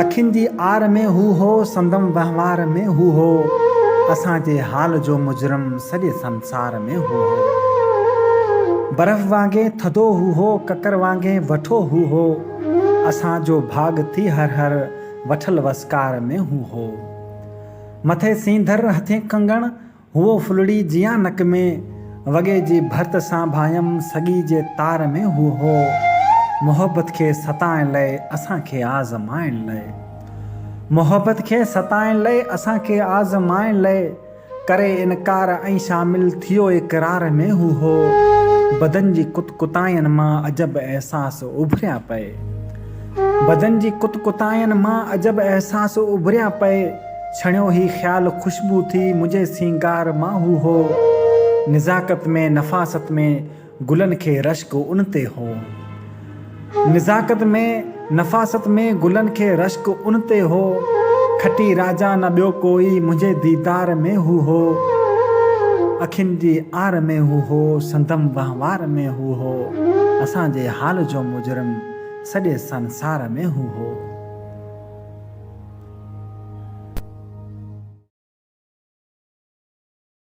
अखियुनि जी आर में हू हो, संदम वहिंवार में हू हो, असांजे हाल जो मुजरम सॼे संसार में हू हो। बर्फ़ वांगे थधो हू हो, ककर वांगे वठो हू हो, असांजो भाग थी हर हर वठल वसकार में हू हो। मथे सींधर हथे कंगण हुओ फुलड़ी जियां नक में, वॻे जी भर्त सां भायम सॻी जे तार में हू हो। मोहब्बत खे सताइण लाइ असांखे आज़माइण लाइ, मोहब्बत खे सताइण लाइ असांखे आज़माइण लाइ करे इनकार ऐं शामिल थियो इक़रार में हू हो। बदन जी कुतकुतायन मां अजब एहसास उभरिया पए, बदन जी कुतकुतायन मां अजब एहसास उभरिया पए, छणियो ही ख़्याल खुशबू थी मुझे सिंगार मां हू हो। निज़ाकत में नफ़ासत में गुलन खे रश्क उन ते हो, निज़ाकत में नफ़ासत में गुलन खे रश्क उन ते हो, खटी राजा न ॿियो कोई मुझे दीदार में हू हो। अखियुनि जी आर में हू हो, संदम वहिंवार में हू हो, असांजे हाल जो मुजरम सॼे संसार में हू हो।